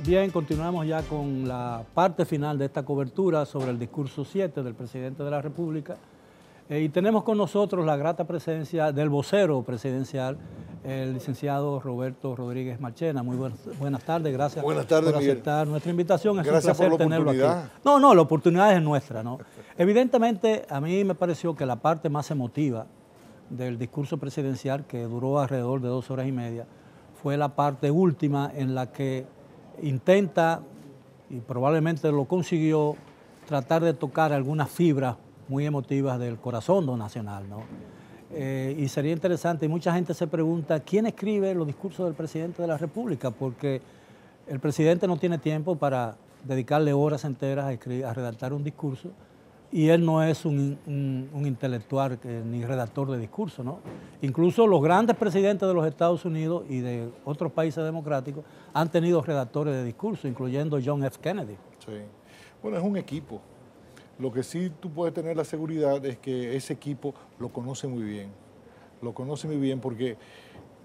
Bien, continuamos ya con la parte final de esta cobertura sobre el discurso 7 del presidente de la República. Y tenemos con nosotros la grata presencia del vocero presidencial, el licenciado Roberto Rodríguez Marchena. Muy buenas tardes, gracias por aceptar nuestra invitación. Es gracias un placer tenerlo aquí. No, la oportunidad es nuestra, ¿no? Evidentemente, a mí me pareció que la parte más emotiva del discurso presidencial, que duró alrededor de 2 horas y media, fue la parte última en la que intenta, y probablemente lo consiguió, tratar de tocar algunas fibras muy emotivas del corazón nacional, ¿no? Y sería interesante, y mucha gente se pregunta, ¿quién escribe los discursos del presidente de la República? Porque el presidente no tiene tiempo para dedicarle horas enteras a redactar un discurso, y él no es un intelectual ni redactor de discursos, ¿no? Incluso los grandes presidentes de los Estados Unidos y de otros países democráticos han tenido redactores de discursos, incluyendo John F. Kennedy. Sí. Bueno, es un equipo. Lo que sí tú puedes tener la seguridad es que ese equipo lo conoce muy bien. Lo conoce muy bien porque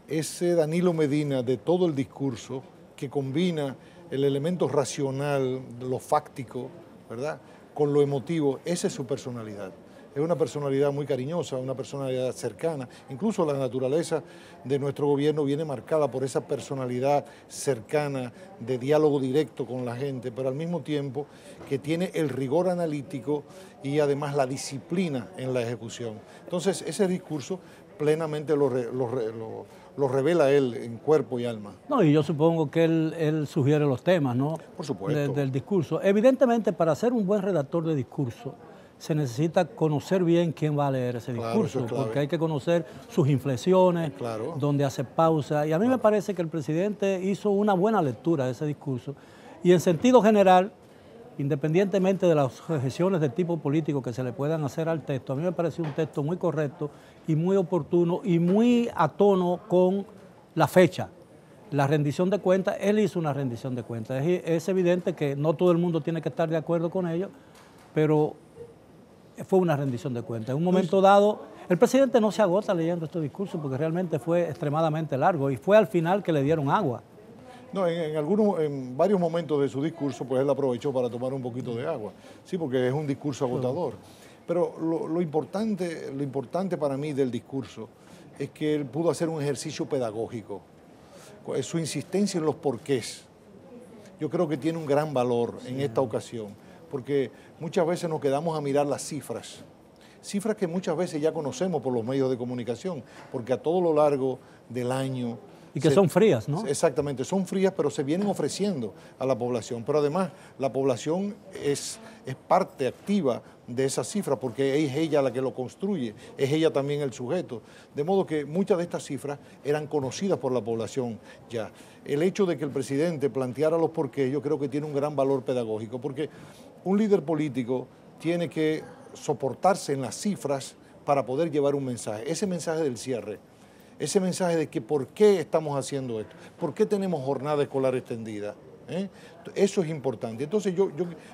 ese Danilo Medina de todo el discurso que combina el elemento racional, lo fáctico, ¿verdad?, con lo emotivo, esa es su personalidad. Es una personalidad muy cariñosa, una personalidad cercana. Incluso la naturaleza de nuestro gobierno viene marcada por esa personalidad cercana, de diálogo directo con la gente, pero al mismo tiempo que tiene el rigor analítico y además la disciplina en la ejecución. Entonces, ese discurso plenamente lo revela él en cuerpo y alma. No, y yo supongo que él sugiere los temas, ¿no? Por supuesto. Del discurso. Evidentemente, para ser un buen redactor de discurso, se necesita conocer bien quién va a leer ese discurso, porque hay que conocer sus inflexiones, donde hace pausa. Y a mí me parece que el presidente hizo una buena lectura de ese discurso. Y en sentido general, independientemente de las objeciones de tipo político que se le puedan hacer al texto, a mí me pareció un texto muy correcto y muy oportuno y muy a tono con la fecha. La rendición de cuentas, él hizo una rendición de cuentas. Es evidente que no todo el mundo tiene que estar de acuerdo con ello, pero fue una rendición de cuentas. En un momento dado, el presidente no se agota leyendo este discurso porque realmente fue extremadamente largo y fue al final que le dieron agua. No, en varios momentos de su discurso, pues él aprovechó para tomar un poquito de agua. Sí, porque es un discurso agotador. Pero lo importante para mí del discurso es que él pudo hacer un ejercicio pedagógico. Su insistencia en los porqués, yo creo que tiene un gran valor en esta ocasión, porque muchas veces nos quedamos a mirar las cifras que muchas veces ya conocemos por los medios de comunicación, porque a todo lo largo del año... Y que son frías, ¿no? Exactamente, son frías, pero se vienen ofreciendo a la población. Pero además, la población es parte activa de esa cifra, porque es ella la que lo construye, es ella también el sujeto. De modo que muchas de estas cifras eran conocidas por la población ya. El hecho de que el presidente planteara los porqués, yo creo que tiene un gran valor pedagógico, porque un líder político tiene que soportarse en las cifras para poder llevar un mensaje. Ese mensaje del cierre, ese mensaje de que por qué estamos haciendo esto, por qué tenemos jornada escolar extendida, eso es importante. Entonces yo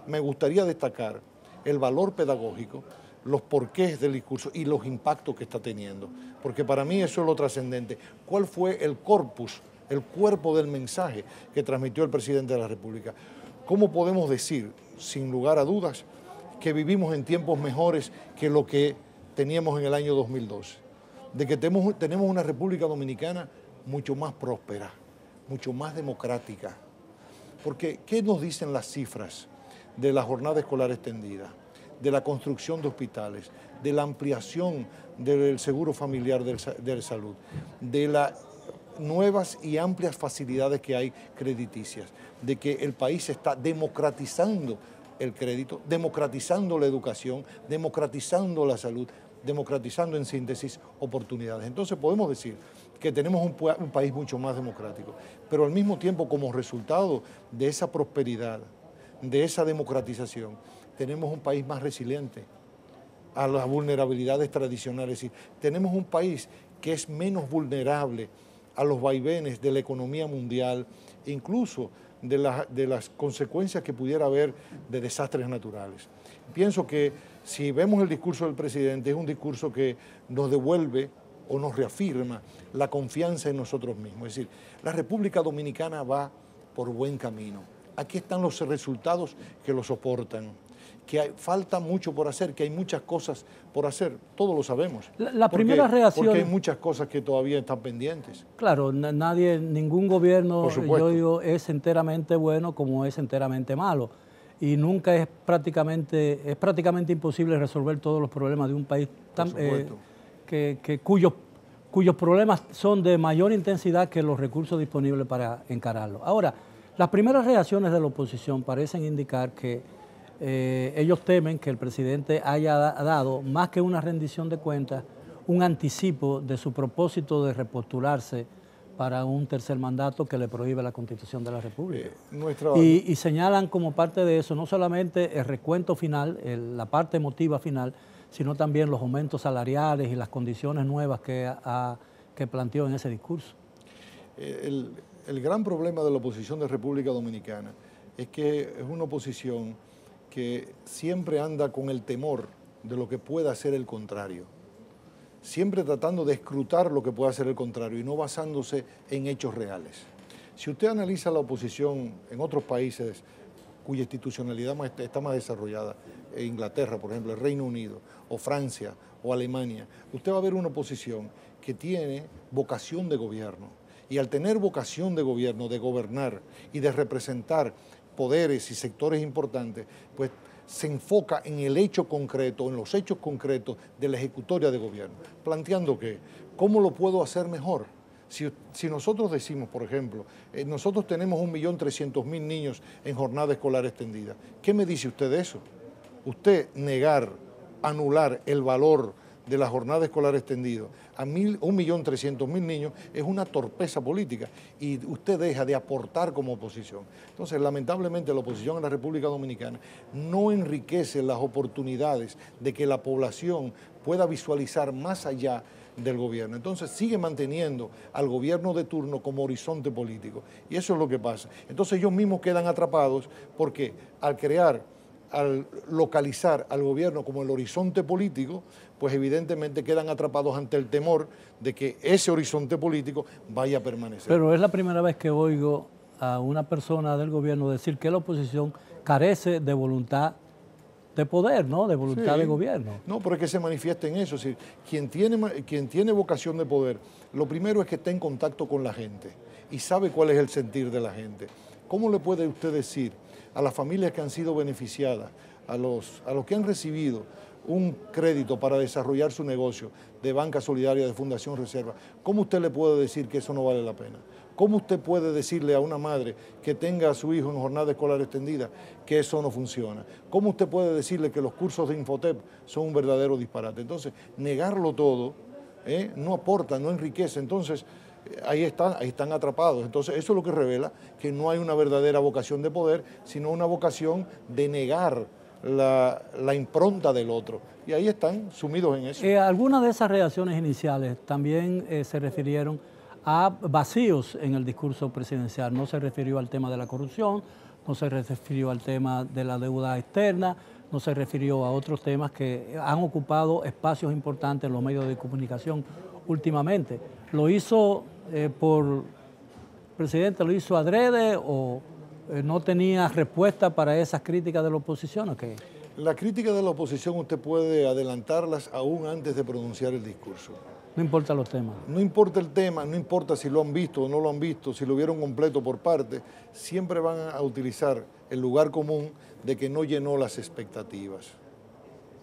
me gustaría destacar el valor pedagógico, los porqués del discurso y los impactos que está teniendo, porque para mí eso es lo trascendente. ¿Cuál fue el corpus, el cuerpo del mensaje que transmitió el presidente de la República? ¿Cómo podemos decir, sin lugar a dudas, que vivimos en tiempos mejores que lo que teníamos en el año 2012? De que tenemos una República Dominicana mucho más próspera, mucho más democrática. Porque, ¿qué nos dicen las cifras de la jornada escolar extendida, de la construcción de hospitales, de la ampliación del seguro familiar de salud, de las nuevas y amplias facilidades que hay crediticias, de que el país está democratizando el crédito, democratizando la educación, democratizando la salud, democratizando en síntesis oportunidades? Entonces podemos decir que tenemos un país mucho más democrático, pero al mismo tiempo, como resultado de esa prosperidad, de esa democratización, tenemos un país más resiliente a las vulnerabilidades tradicionales. Es decir, tenemos un país que es menos vulnerable a los vaivenes de la economía mundial, incluso de las consecuencias que pudiera haber de desastres naturales. Pienso que si vemos el discurso del presidente, es un discurso que nos devuelve o nos reafirma la confianza en nosotros mismos. Es decir, la República Dominicana va por buen camino. Aquí están los resultados que lo soportan. Falta mucho por hacer, que hay muchas cosas por hacer, todos lo sabemos. La primera reacción... Porque hay muchas cosas que todavía están pendientes. Claro, ningún gobierno, yo digo, es enteramente bueno como es enteramente malo. Y nunca es prácticamente imposible resolver todos los problemas de un país cuyos problemas son de mayor intensidad que los recursos disponibles para encararlo. Ahora, las primeras reacciones de la oposición parecen indicar que ellos temen que el presidente haya dado, más que una rendición de cuentas, un anticipo de su propósito de repostularse para un tercer mandato que le prohíbe la Constitución de la República. Y señalan como parte de eso no solamente el recuento final, la parte emotiva final, sino también los aumentos salariales y las condiciones nuevas que planteó en ese discurso. El gran problema de la oposición de República Dominicana es que es una oposición que siempre anda con el temor de lo que pueda hacer el contrario, siempre tratando de escrutar lo que pueda hacer el contrario y no basándose en hechos reales. Si usted analiza la oposición en otros países cuya institucionalidad está más desarrollada, Inglaterra, por ejemplo, el Reino Unido, o Francia, o Alemania, usted va a ver una oposición que tiene vocación de gobierno. Y al tener vocación de gobierno, de gobernar y de representar poderes y sectores importantes, pues se enfoca en el hecho concreto, en los hechos concretos de la ejecutoria de gobierno, planteando que, ¿cómo lo puedo hacer mejor? Si nosotros decimos, por ejemplo, nosotros tenemos 1.300.000 niños en jornada escolar extendida, ¿qué me dice usted de eso? Usted negar, anular el valor de la jornada escolar extendida a 1.300.000 niños es una torpeza política y usted deja de aportar como oposición. Entonces, lamentablemente, la oposición en la República Dominicana no enriquece las oportunidades de que la población pueda visualizar más allá del gobierno. Entonces, sigue manteniendo al gobierno de turno como horizonte político y eso es lo que pasa. Entonces, ellos mismos quedan atrapados porque al localizar al gobierno como el horizonte político, pues evidentemente quedan atrapados ante el temor de que ese horizonte político vaya a permanecer. Pero es la primera vez que oigo a una persona del gobierno decir que la oposición carece de voluntad de poder, ¿no? De voluntad de gobierno. No, pero es que se manifiesta en eso. Es decir, quien tiene vocación de poder, lo primero es que está en contacto con la gente y sabe cuál es el sentir de la gente. ¿Cómo le puede usted decir a las familias que han sido beneficiadas, a los que han recibido un crédito para desarrollar su negocio de Banca Solidaria, de Fundación Reserva, cómo usted le puede decir que eso no vale la pena? ¿Cómo usted puede decirle a una madre que tenga a su hijo en jornada escolar extendida que eso no funciona? ¿Cómo usted puede decirle que los cursos de Infotep son un verdadero disparate? Entonces, negarlo todo no aporta, no enriquece. Entonces, ahí están atrapados. Entonces, eso es lo que revela que no hay una verdadera vocación de poder, sino una vocación de negar la impronta del otro. Y ahí están sumidos en eso. Algunas de esas reacciones iniciales también se refirieron a vacíos en el discurso presidencial. No se refirió al tema de la corrupción, no se refirió al tema de la deuda externa, no se refirió a otros temas que han ocupado espacios importantes en los medios de comunicación últimamente. ¿Lo hizo presidente, lo hizo adrede o no tenía respuesta para esas críticas de la oposición o qué? La crítica de la oposición usted puede adelantarlas aún antes de pronunciar el discurso. No importa los temas. No importa el tema, no importa si lo han visto o no lo han visto, si lo vieron completo por parte, siempre van a utilizar el lugar común de que no llenó las expectativas.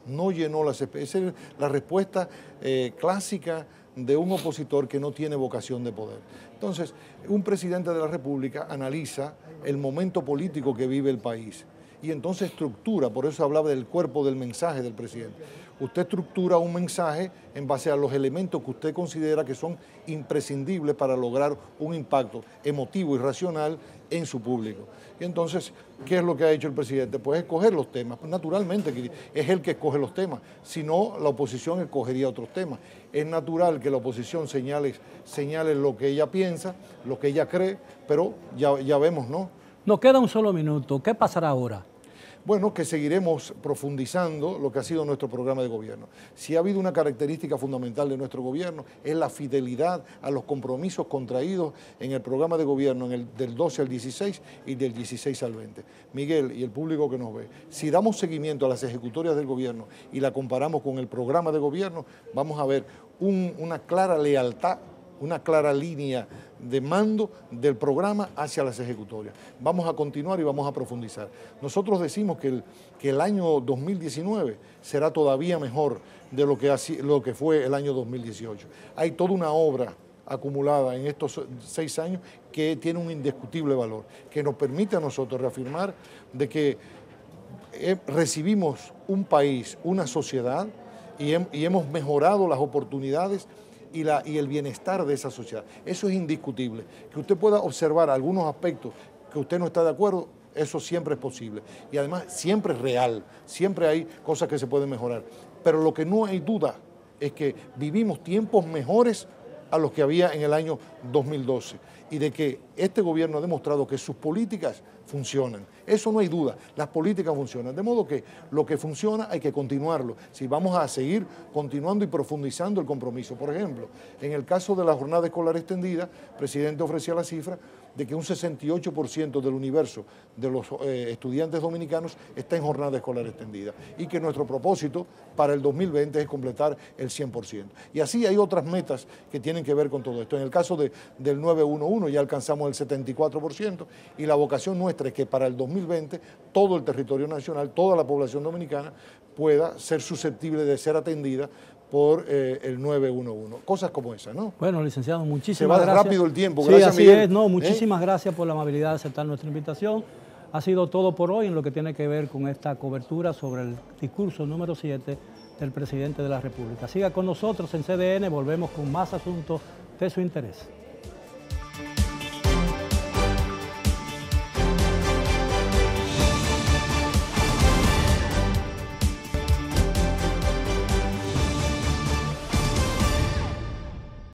No llenó las expectativas. Esa es la respuesta clásica de un opositor que no tiene vocación de poder. Entonces, un presidente de la República analiza el momento político que vive el país y entonces estructura, por eso hablaba del cuerpo del mensaje del presidente. Usted estructura un mensaje en base a los elementos que usted considera que son imprescindibles para lograr un impacto emotivo y racional en su público. Y entonces, ¿qué es lo que ha hecho el presidente? Pues escoger los temas. Naturalmente es él que escoge los temas, si no la oposición escogería otros temas. Es natural que la oposición señale lo que ella piensa, lo que ella cree, pero ya vemos, ¿no? Nos queda un solo minuto. ¿Qué pasará ahora? Bueno, que seguiremos profundizando lo que ha sido nuestro programa de gobierno. Si ha habido una característica fundamental de nuestro gobierno, es la fidelidad a los compromisos contraídos en el programa de gobierno del 12 al 16 y del 16 al 20. Miguel y el público que nos ve, si damos seguimiento a las ejecutorias del gobierno y la comparamos con el programa de gobierno, vamos a ver una clara lealtad, una clara línea de mando del programa hacia las ejecutorias. Vamos a continuar y vamos a profundizar. Nosotros decimos que el año 2019 será todavía mejor de lo que fue el año 2018. Hay toda una obra acumulada en estos 6 años que tiene un indiscutible valor, que nos permite a nosotros reafirmar de que recibimos un país, una sociedad, y hemos mejorado las oportunidades y el bienestar de esa sociedad. Eso es indiscutible. Que usted pueda observar algunos aspectos que usted no está de acuerdo, eso siempre es posible. Y además siempre es real, siempre hay cosas que se pueden mejorar. Pero lo que no hay duda es que vivimos tiempos mejores a los que había en el año 2012 y de que este gobierno ha demostrado que sus políticas funcionan. Eso no hay duda, las políticas funcionan. De modo que lo que funciona hay que continuarlo. Si vamos a seguir continuando y profundizando el compromiso. Por ejemplo, en el caso de la jornada escolar extendida, el presidente ofrecía la cifra de que un 68% del universo de los estudiantes dominicanos está en jornada escolar extendida y que nuestro propósito para el 2020 es completar el 100%. Y así hay otras metas que tienen que ver con todo esto. En el caso del 911 ya alcanzamos el 74% y la vocación nuestra es que para el 2020 todo el territorio nacional, toda la población dominicana pueda ser susceptible de ser atendida por el 911. Cosas como esas, ¿no? Bueno, licenciado, muchísimas gracias. Se va rápido el tiempo. Sí, gracias, así Miguel. es. No, muchísimas gracias por la amabilidad de aceptar nuestra invitación. Ha sido todo por hoy en lo que tiene que ver con esta cobertura sobre el discurso número 7 del presidente de la República. Siga con nosotros en CDN, volvemos con más asuntos de su interés.